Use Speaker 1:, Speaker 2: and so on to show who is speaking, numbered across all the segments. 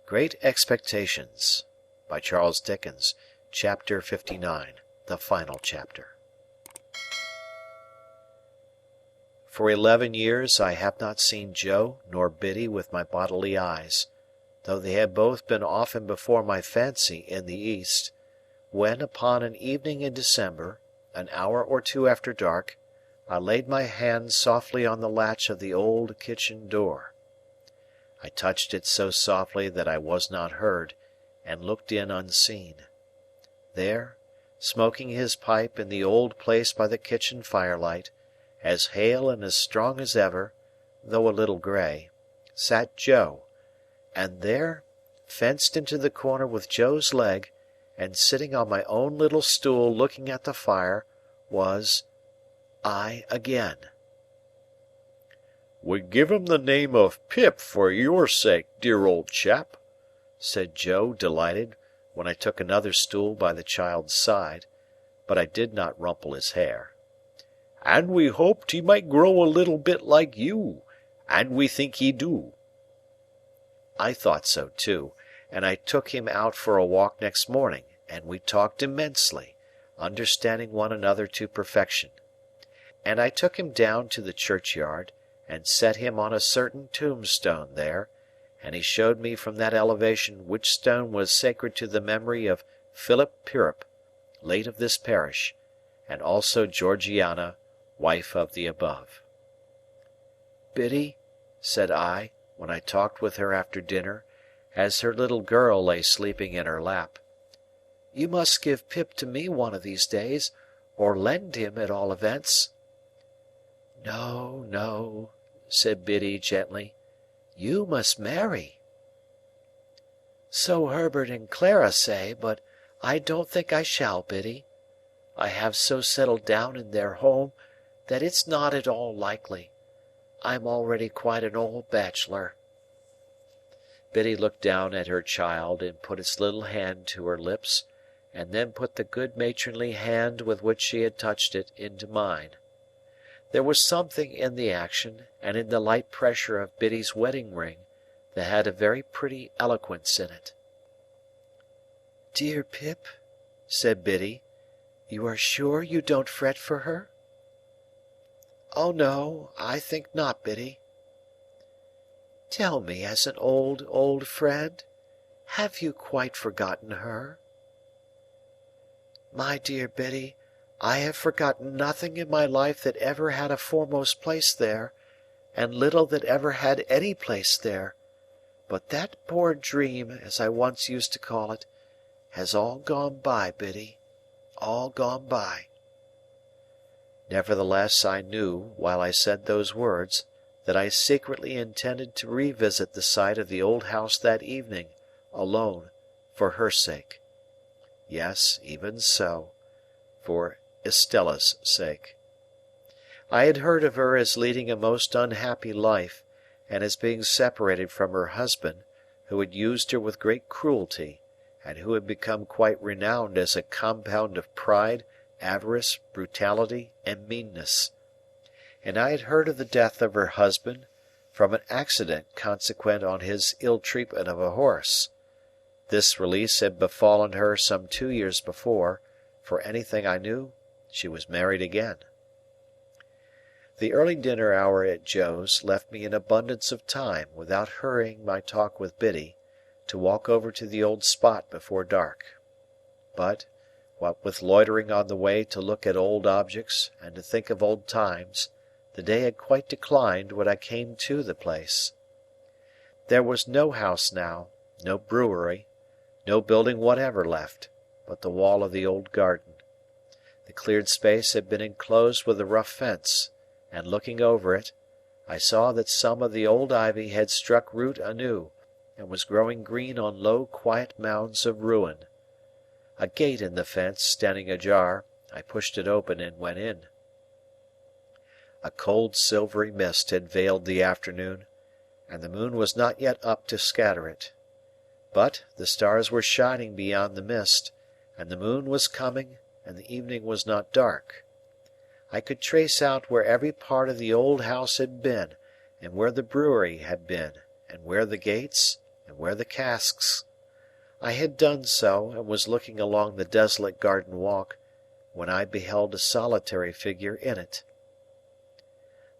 Speaker 1: Great Expectations by Charles Dickens, Chapter 59, the final chapter. For 11 years I have not seen Joe nor Biddy with my bodily eyes, though they had both been often before my fancy in the East, when upon an evening in December, an hour or two after dark, I laid my hand softly on the latch of the old kitchen door. I touched it so softly that I was not heard, and looked in unseen. There, smoking his pipe in the old place by the kitchen firelight, as hale and as strong as ever, though a little grey, sat Joe, and there, fenced into the corner with Joe's leg, and sitting on my own little stool looking at the fire, was I again. "We give him the name of Pip for your sake, dear old chap," said Joe, delighted, when I took another stool by the child's side, but I did not rumple his hair. "And we hoped he might grow a little bit like you, and we think he do." I thought so too, and I took him out for a walk next morning, and we talked immensely, understanding one another to perfection. And I took him down to the churchyard, and set him on a certain tombstone there, and he showed me from that elevation which stone was sacred to the memory of Philip Pirrip, late of this parish, and also Georgiana, wife of the above. "Biddy," said I, when I talked with her after dinner, as her little girl lay sleeping in her lap, "you must give Pip to me one of these days, or lend him at all events." "No, no," said Biddy gently, "you must marry." "So Herbert and Clara say, but I don't think I shall, Biddy. I have so settled down in their home that it's not at all likely. I'm already quite an old bachelor." Biddy looked down at her child and put its little hand to her lips, and then put the good matronly hand with which she had touched it into mine. There was something in the action, and in the light pressure of Biddy's wedding ring, that had a very pretty eloquence in it. "Dear Pip," said Biddy, "you are sure you don't fret for her?" "Oh no, I think not, Biddy." "Tell me as an old, old friend, have you quite forgotten her?" "My dear Biddy, I have forgotten nothing in my life that ever had a foremost place there, and little that ever had any place there; but that poor dream, as I once used to call it, has all gone by, Biddy, all gone by." Nevertheless I knew, while I said those words, that I secretly intended to revisit the site of the old house that evening, alone, for her sake. Yes, even so, for Estella's sake. I had heard of her as leading a most unhappy life, and as being separated from her husband, who had used her with great cruelty, and who had become quite renowned as a compound of pride, avarice, brutality, and meanness. And I had heard of the death of her husband, from an accident consequent on his ill treatment of a horse. This release had befallen her some 2 years before; for anything I knew, she was married again. The early dinner hour at Joe's left me in abundance of time, without hurrying my talk with Biddy, to walk over to the old spot before dark. But, what with loitering on the way to look at old objects and to think of old times, the day had quite declined when I came to the place. There was no house now, no brewery, no building whatever left, but the wall of the old garden. The cleared space had been enclosed with a rough fence, and looking over it, I saw that some of the old ivy had struck root anew, and was growing green on low quiet mounds of ruin. A gate in the fence standing ajar, I pushed it open and went in. A cold silvery mist had veiled the afternoon, and the moon was not yet up to scatter it. But, the stars were shining beyond the mist, and the moon was coming, and the evening was not dark. I could trace out where every part of the old house had been, and where the brewery had been, and where the gates, and where the casks. I had done so, and was looking along the desolate garden walk, when I beheld a solitary figure in it.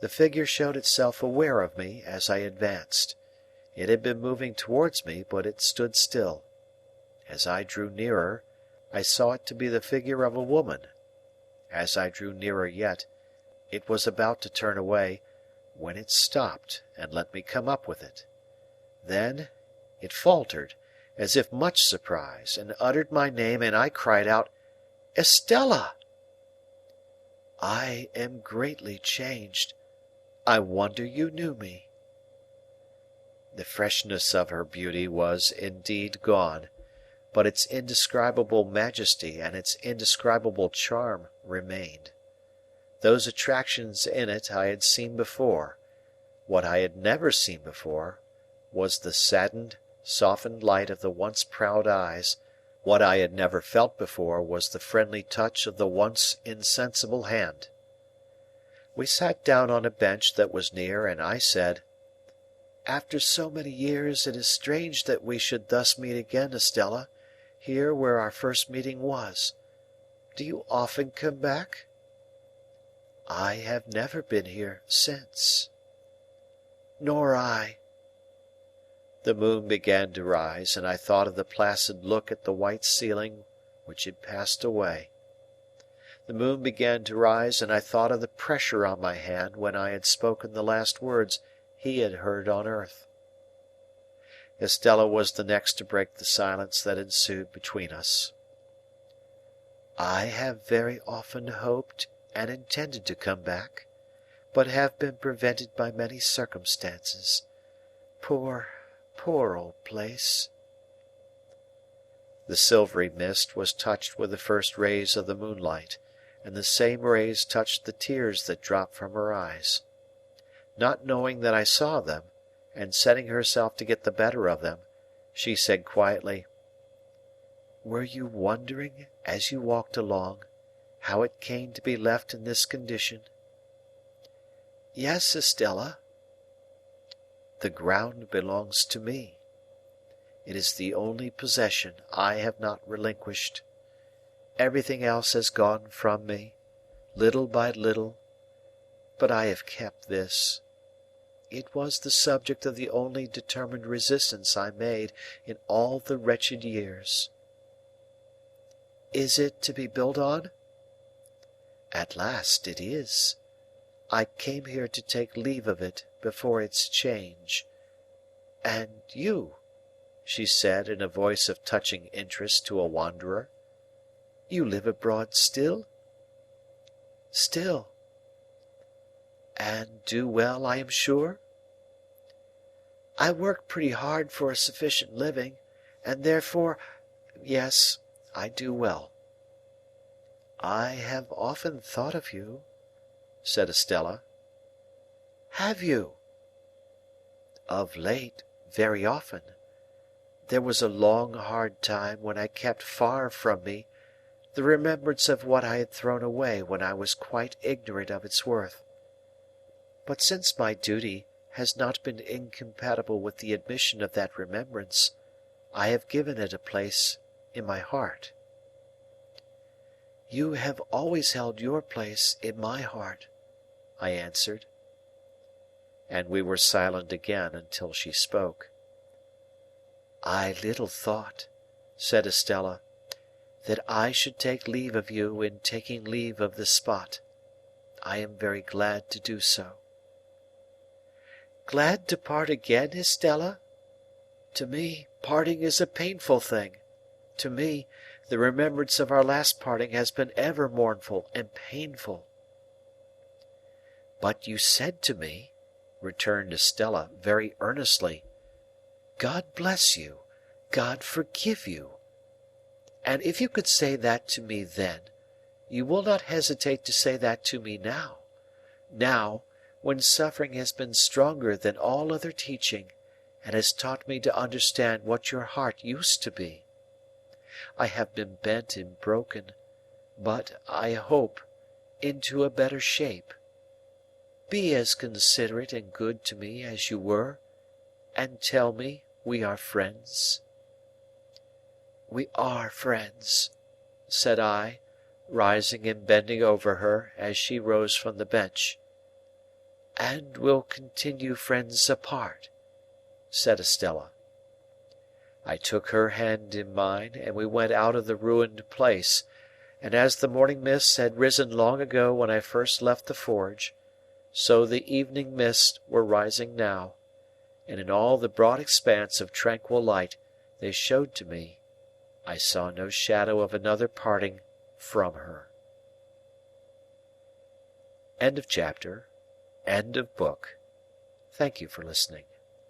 Speaker 1: The figure showed itself aware of me as I advanced. It had been moving towards me, but it stood still. As I drew nearer, I saw it to be the figure of a woman. As I drew nearer yet, it was about to turn away, when it stopped and let me come up with it. Then it faltered, as if much surprised, and uttered my name, and I cried out, "Estella!" "I am greatly changed. I wonder you knew me." The freshness of her beauty was indeed gone, but its indescribable majesty and its indescribable charm remained. Those attractions in it I had seen before. What I had never seen before was the saddened, softened light of the once proud eyes. What I had never felt before was the friendly touch of the once insensible hand. We sat down on a bench that was near, and I said, "After so many years, it is strange that we should thus meet again, Estella, here where our first meeting was. Do you often come back?" "I have never been here since." "Nor I." The moon began to rise, and I thought of the placid look at the white ceiling which had passed away. The moon began to rise, and I thought of the pressure on my hand when I had spoken the last words he had heard on earth. Estella was the next to break the silence that ensued between us. "I have very often hoped and intended to come back, but have been prevented by many circumstances. Poor, poor old place." The silvery mist was touched with the first rays of the moonlight, and the same rays touched the tears that dropped from her eyes. Not knowing that I saw them, and setting herself to get the better of them, she said quietly, "Were you wondering, as you walked along, how it came to be left in this condition?" "Yes, Estella." "The ground belongs to me. It is the only possession I have not relinquished. Everything else has gone from me, little by little, but I have kept this. It was the subject of the only determined resistance I made in all the wretched years." "Is it to be built on?" "At last it is. I came here to take leave of it before its change. And you," she said in a voice of touching interest to a wanderer, "you live abroad still?" "Still." "And do well, I am sure?" "I work pretty hard for a sufficient living, and therefore, yes, I do well." "I have often thought of you," said Estella. "Have you?" "Of late, very often. There was a long hard time when I kept far from me the remembrance of what I had thrown away when I was quite ignorant of its worth. But since my duty has not been incompatible with the admission of that remembrance, I have given it a place in my heart." "You have always held your place in my heart," I answered. And we were silent again until she spoke. "I little thought," said Estella, "that I should take leave of you in taking leave of this spot. I am very glad to do so." "Glad to part again, Estella? To me, parting is a painful thing. To me, the remembrance of our last parting has been ever mournful and painful." "But you said to me," returned Estella, very earnestly, "God bless you, God forgive you. And if you could say that to me then, you will not hesitate to say that to me now. Now, when suffering has been stronger than all other teaching, and has taught me to understand what your heart used to be. I have been bent and broken, but, I hope, into a better shape. Be as considerate and good to me as you were, and tell me,
Speaker 2: we are friends?" "We are friends," said I, rising and bending over her as she rose from the bench. "And will continue friends apart," said Estella. I took her hand in mine, and we went out of the ruined place; and as the morning mists had risen long ago when I first left the forge, so the evening mists were rising now, and in all the broad expanse of tranquil light they showed to me, I saw no shadow of another parting from her. End of chapter. End of book. Thank you for listening.